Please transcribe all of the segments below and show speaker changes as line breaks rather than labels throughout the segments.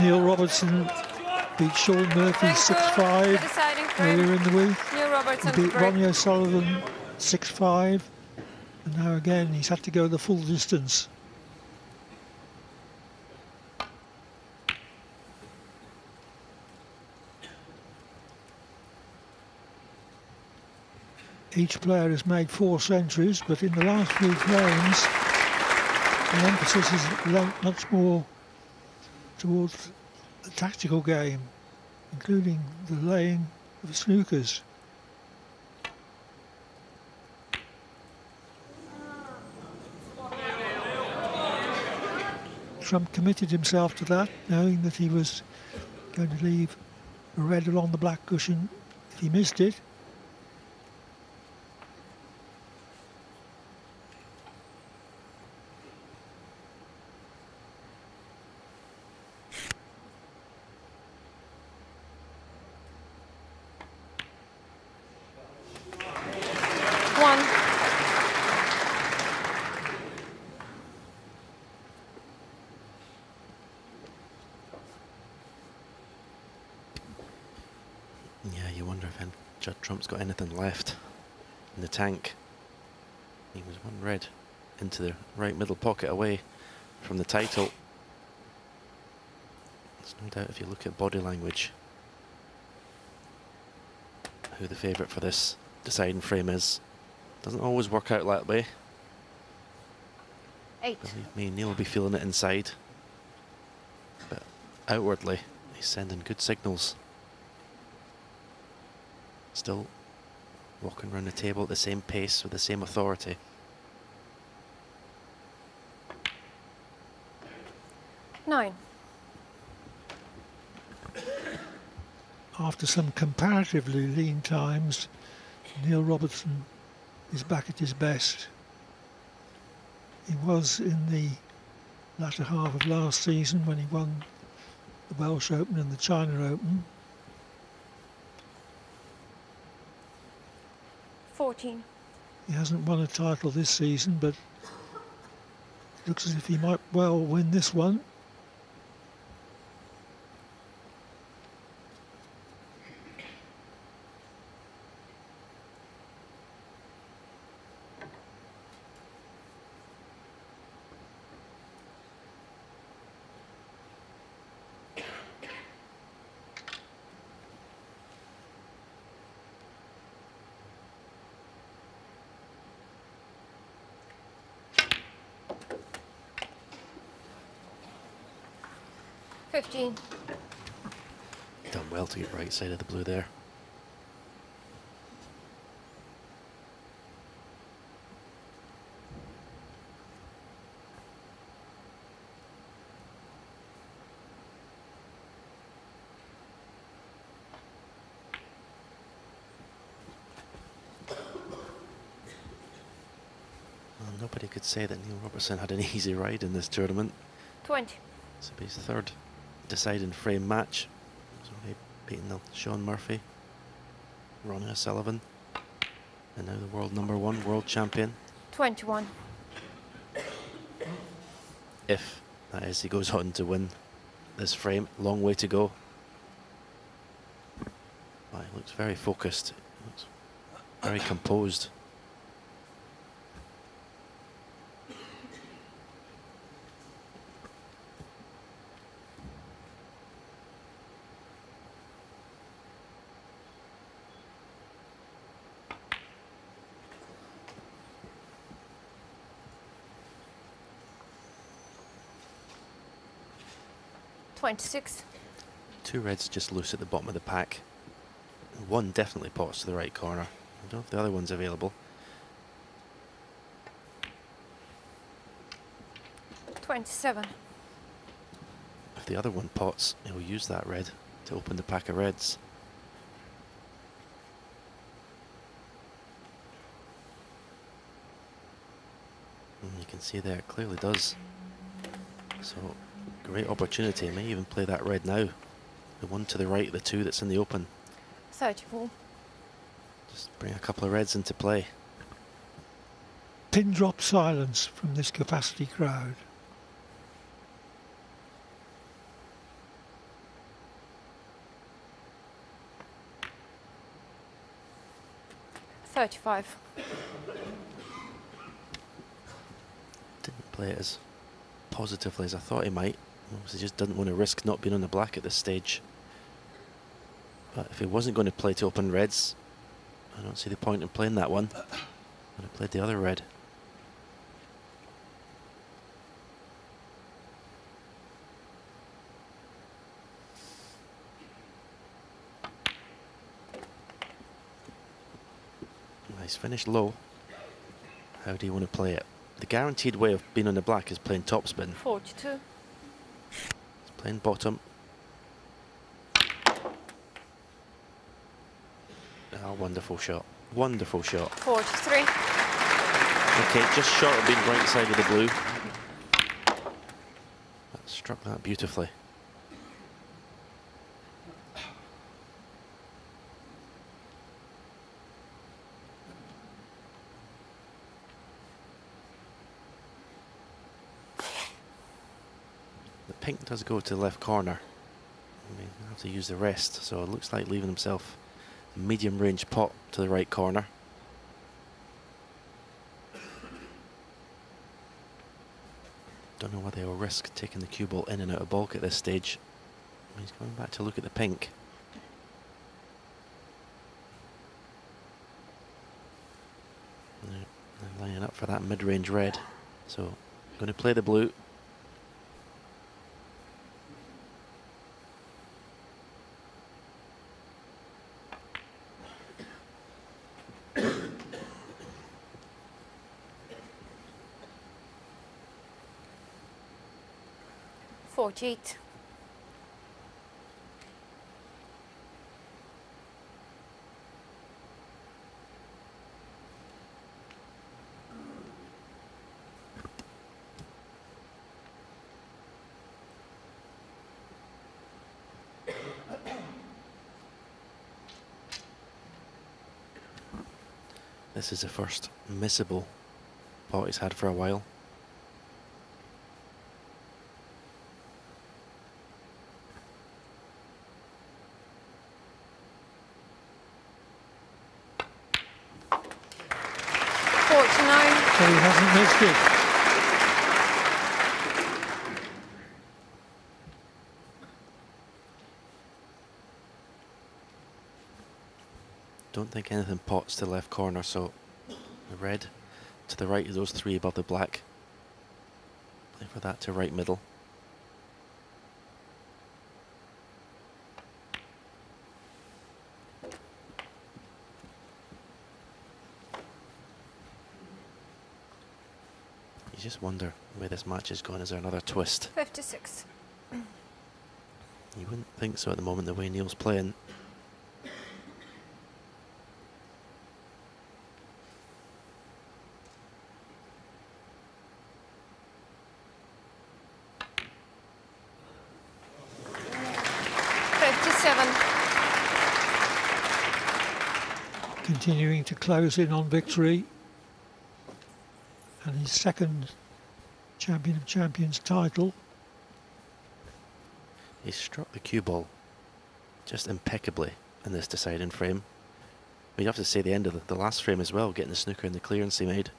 Neil Robertson beat Sean Murphy 6-5 earlier in the week.
Neil Robertson
He beat Ronnie O'Sullivan 6-5. And now again, he's had to go the full distance. Each player has made 4 centuries, but in the last few frames, the emphasis is lent much more towards the tactical game, including the laying of snookers. Trump committed himself to that, knowing that he was going to leave a red along the black cushion if he missed it.
Yeah, you wonder if Judd Trump's got anything left in the tank. He was 1 red into the right middle pocket away from the title. There's no doubt if you look at body language who the favourite for this deciding frame is. Doesn't always work out that way.
8.
Believe me, Neil will be feeling it inside. But outwardly, he's sending good signals. Still walking around the table at the same pace with the same authority.
Nine.
After some comparatively lean times, Neil Robertson is back at his best. He was in the latter half of last season when he won the Welsh Open and the China Open.
14.
He hasn't won a title this season, but it looks as if he might well win this one.
Done well to get right side of the blue there. Well, nobody could say that Neil Robertson had an easy ride in this tournament.
20.
So his 3rd deciding frame match. So he beating Sean Murphy, Ronnie O'Sullivan, and now the world #1 world champion.
21.
If that is, he goes on to win this frame. Long way to go. Well, he looks very focused. He looks very composed.
.26.
2 reds just loose at the bottom of the pack. 1 definitely pots to the right corner. I don't know if the other one's available.
27.
If the other one pots, he'll use that red to open the pack of reds. And you can see there, it clearly does. So, great opportunity. May even play that red now. The one to the right of the 2 that's in the open.
34.
Just bring a couple of reds into play.
Pin drop silence from this capacity crowd.
35.
Didn't play it as positively as I thought he might. Obviously just didn't want to risk not being on the black at this stage. But if he wasn't going to play to open reds, I don't see the point in playing that one. I'd have played the other red. Nice finish low. How do you want to play it? The guaranteed way of being on the black is playing topspin.
42.
It's playing bottom. Oh, wonderful shot. Wonderful shot.
43.
Okay, just short of being right side of the blue. That struck that beautifully. The pink does go to the left corner. I mean, have to use the rest, so it looks like leaving himself a medium range pot to the right corner. Don't know whether he'll risk taking the cue ball in and out of bulk at this stage. He's going back to look at the pink. They're lining up for that mid-range red. So, going to play the blue.
Forty-eight.
This is the first missable pot he's had for a while.
So he hasn't missed it.
Don't think anything pots to the left corner, so the red to the right of those three above the black. Play for that to right middle. You just wonder where this match is going. Is there another twist?
56.
You wouldn't think so at the moment, the way Neil's playing.
Continuing to close in on victory. And his second Champion of Champions title.
He struck the cue ball just impeccably in this deciding frame. You'd have to say the end of the last frame as well, getting the snooker and the clearance he made.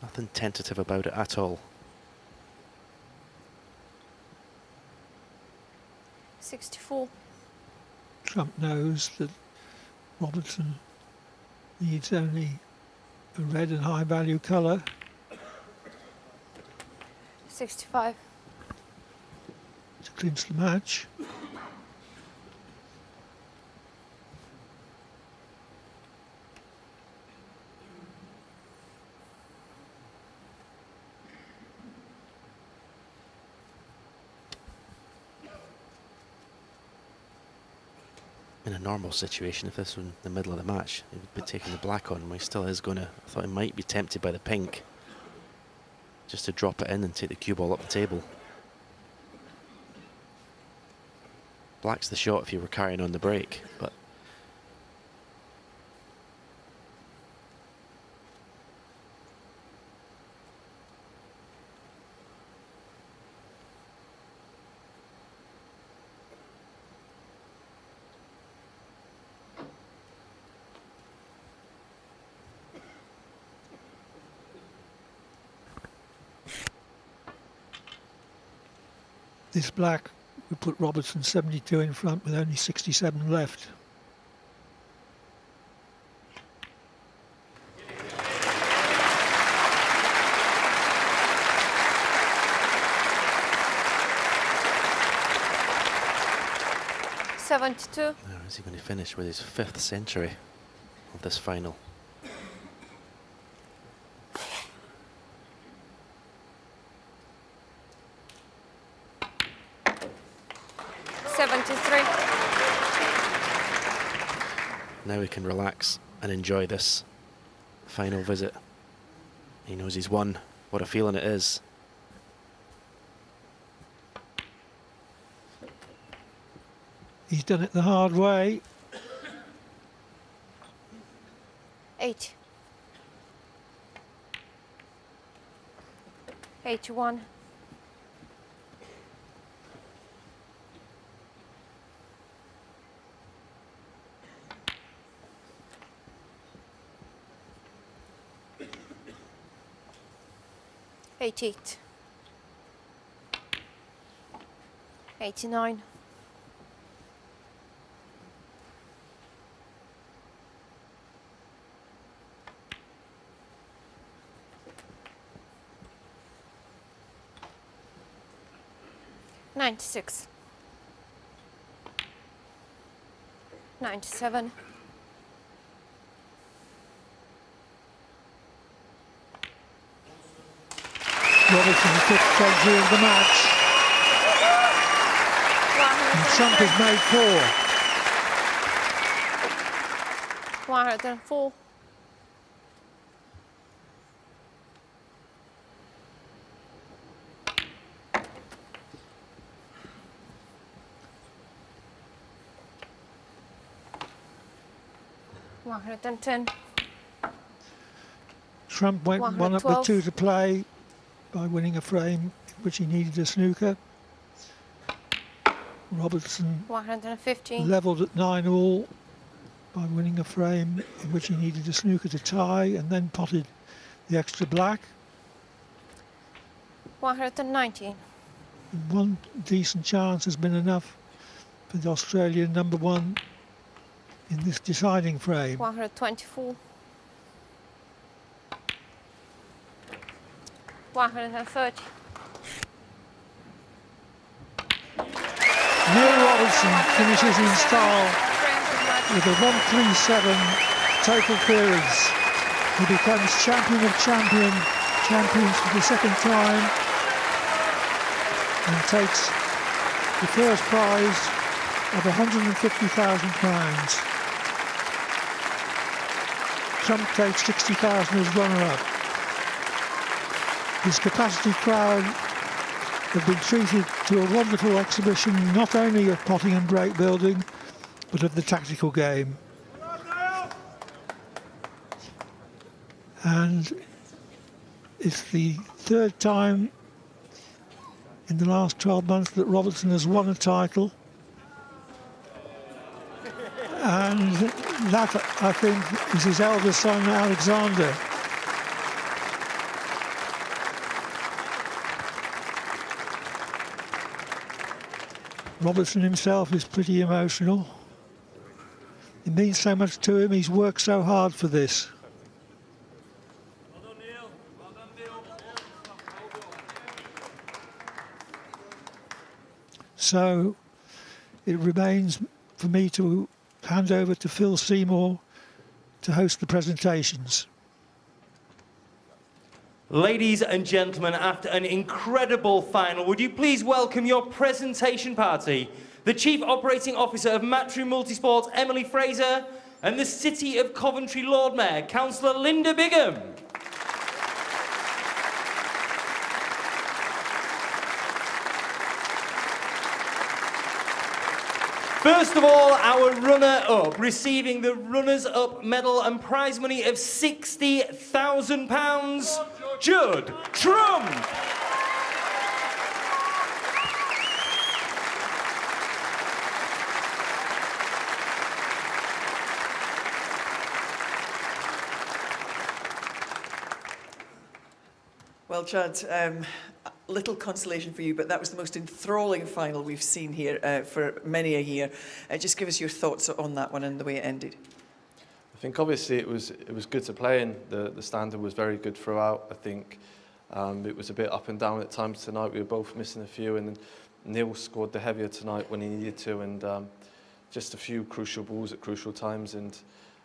Nothing tentative about it at all.
64.
Trump knows that Robertson needs only a red and high value colour.
65.
To clinch the match.
In a normal situation, if this was in the middle of the match, he would be taking the black on, but he still is going to. I thought he might be tempted by the pink, just to drop it in and take the cue ball up the table. Black's the shot if you were carrying on the break, but
This black would put Robertson 72 in front with only 67 left.
Now,
is he going to finish with his 5th century of this final? Now he can relax and enjoy this final visit. He knows he's won. What a feeling it is.
He's done it the hard way.
8. 81. Eight. 89. 96. 97.
5th century of the match. And Trump has made 4.
104. 110.
Trump went 1 up with 2 to play by winning a frame in which he needed a snooker. Robertson
115.
levelled at 9 all by winning a frame in which he needed a snooker to tie, and then potted the extra black.
119.
And 1 decent chance has been enough for the Australian number 1 in this deciding frame.
124. 130.
Neil Robertson finishes in style with a 137 total clearance. He becomes champion of champions for the 2nd time and takes the first prize of £150,000. Trump takes 60,000 as runner-up. His capacity crowd have been treated to a wonderful exhibition not only of potting and break building, but of the tactical game. And it's the 3rd time in the last 12 months that Robertson has won a title. And that, I think, is his eldest son, Alexander. Robertson himself is pretty emotional. It means so much to him. He's worked so hard for this.
Well done, Neil. Well done, Neil.
So it remains for me to hand over to Phil Seymour to host the presentations.
Ladies and gentlemen, after an incredible final, would you please welcome your presentation party, the Chief Operating Officer of Matchroom Multisports, Emily Fraser, and the City of Coventry Lord Mayor, Councillor Linda Bigham. First of all, our runner-up, receiving the runners-up medal and prize money of £60,000, Judd Trump.
Well, Judd, little consolation for you, but that was the most enthralling final we've seen here for many a year. Just give us your thoughts on that one and the way it ended.
I think obviously it was good to play in. The standard was very good throughout. I think it was a bit up and down at times tonight. We were both missing a few, and Neil scored the heavier tonight when he needed to, and just a few crucial balls at crucial times. And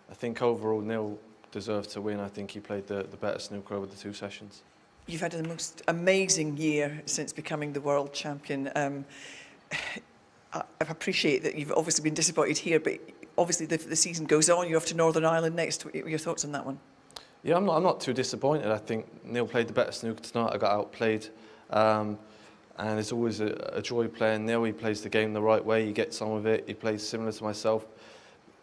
I think overall Neil deserved to win. I think he played the better snooker over the 2 sessions. You've
had the most amazing year since becoming the world champion. I appreciate that you've obviously been disappointed here, but obviously the season goes on. You're off to Northern Ireland next. Your thoughts on that one?
Yeah, I'm not too disappointed. I think Neil played the better snooker tonight. I got outplayed. And it's always a joy playing Neil. He plays the game the right way. He gets on with it. He plays similar to myself,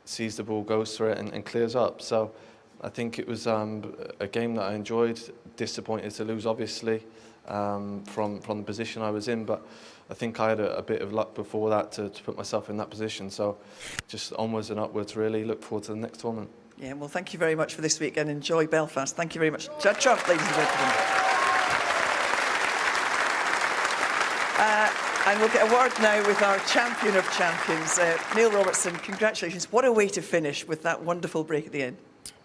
sees the ball, goes for it, and clears up. So I think it was a game that I enjoyed. Disappointed to lose, obviously, from the position I was in. But I think I had a bit of luck before that to put myself in that position. So just onwards and upwards, really. Look forward to the next tournament.
Yeah, well, thank you very much for this week and enjoy Belfast. Thank you very much. Judd Trump, ladies and gentlemen. And we'll get a word now with our champion of champions, Neil Robertson. Congratulations. What a way to finish with that wonderful break at the end.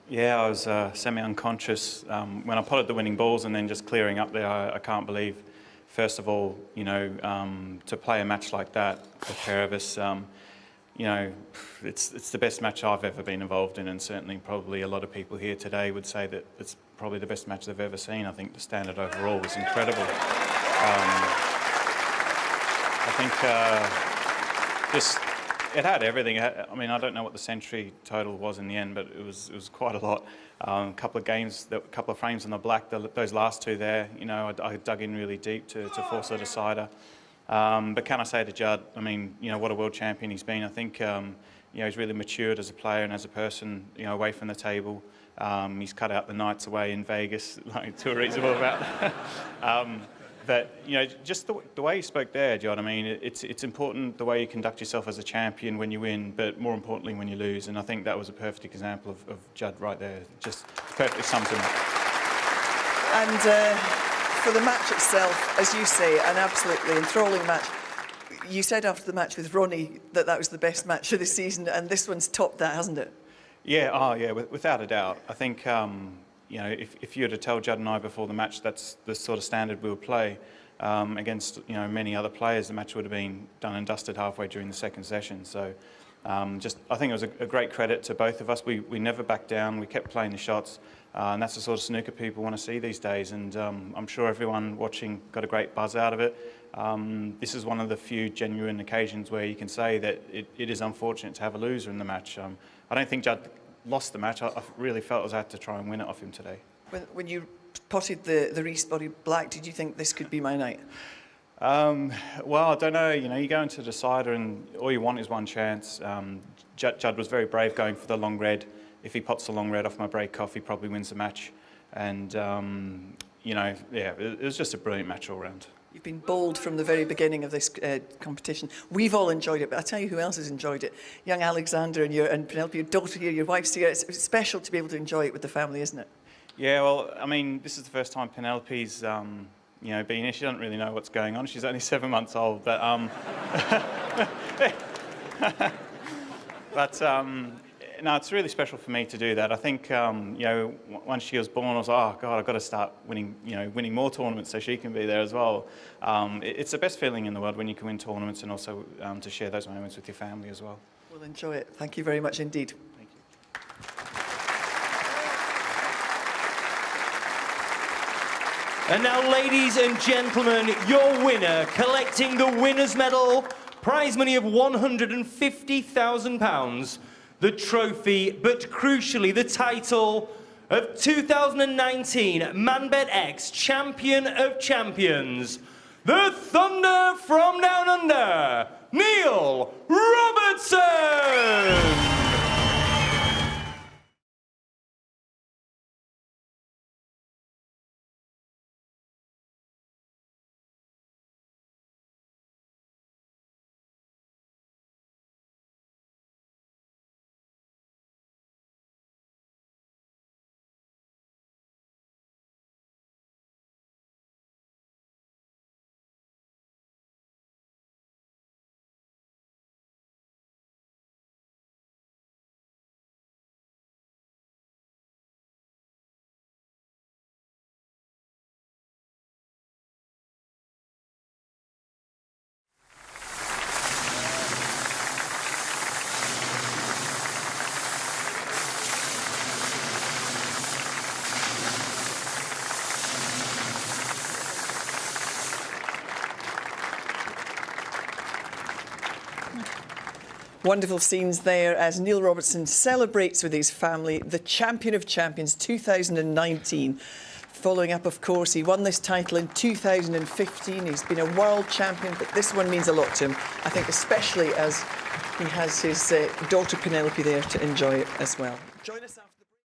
Yeah, I was semi-unconscious when I potted the winning balls, and then just clearing up there. I can't believe, first of all, you know, to play a match like that, the pair of us, you know, it's the best match I've ever been involved in, and certainly probably a lot of people here today would say that it's probably the best match they've ever seen. I think the standard overall was incredible. I think it had everything. I mean, I don't know what the century total was in the end, but it was quite a lot. A couple of games, a couple of frames on the black. Those last 2 there, you know, I dug in really deep to force a decider. But can I say to Judd, I mean, you know, what a world champion he's been. I think, you know, he's really matured as a player and as a person, you know, away from the table. He's cut out the nights away in Vegas, like, to a reasonable amount. But, you know, just the way you spoke there, Judd, I mean, it's important the way you conduct yourself as a champion when you win, but more importantly when you lose. And I think that was a perfect example of Judd right there. Just perfectly sums him up.
And for the match itself, as you say, an absolutely enthralling match. You said after the match with Ronnie that that was the best match of the season, and this one's topped that, hasn't it?
Yeah, oh yeah, without a doubt. I think, you know, if you were to tell Judd and I before the match that's the sort of standard we would play against, you know, many other players, the match would have been done and dusted halfway during the second session. So just, I think it was a great credit to both of us. We never backed down. We kept playing the shots, and that's the sort of snooker people want to see these days. And I'm sure everyone watching got a great buzz out of it. This is one of the few genuine occasions where you can say that it is unfortunate to have a loser in the match. I don't think Judd lost the match. I really felt I had to try and win it off him today.
When you potted the Reese body black, did you think this could be my night?
Well, I don't know. You know, you go into the decider and all you want is one chance. Judd was very brave going for the long red. If he pots the long red off my break off, he probably wins the match. And, you know, yeah, it was just a brilliant match all round.
You've been bold from the very beginning of this competition. We've all enjoyed it, but I'll tell you who else has enjoyed it. Young Alexander and Penelope, your daughter here, your wife's here. It's special to be able to enjoy it with the family, isn't it?
Yeah, well, I mean, this is the first time Penelope's, you know, been here. She doesn't really know what's going on. She's only 7 months old, but, no, it's really special for me to do that. I think, you know, once she was born, I was like, oh God, I've got to start winning, you know, winning more tournaments so she can be there as well. It's the best feeling in the world when you can win tournaments and also to share those moments with your family as well.
We'll enjoy it. Thank you very much indeed.
Thank you.
And now, ladies and gentlemen, your winner, collecting the winner's medal, prize money of £150,000. The trophy, but crucially the title of 2019 ManBet X Champion of Champions, the Thunder from Down Under, Neil Robertson!
Wonderful scenes there as Neil Robertson celebrates with his family the Champion of Champions 2019. Following up, of course, he won this title in 2015. He's been a world champion, but this one means a lot to him, I think, especially as he has his daughter Penelope there to enjoy it as well. Join us after.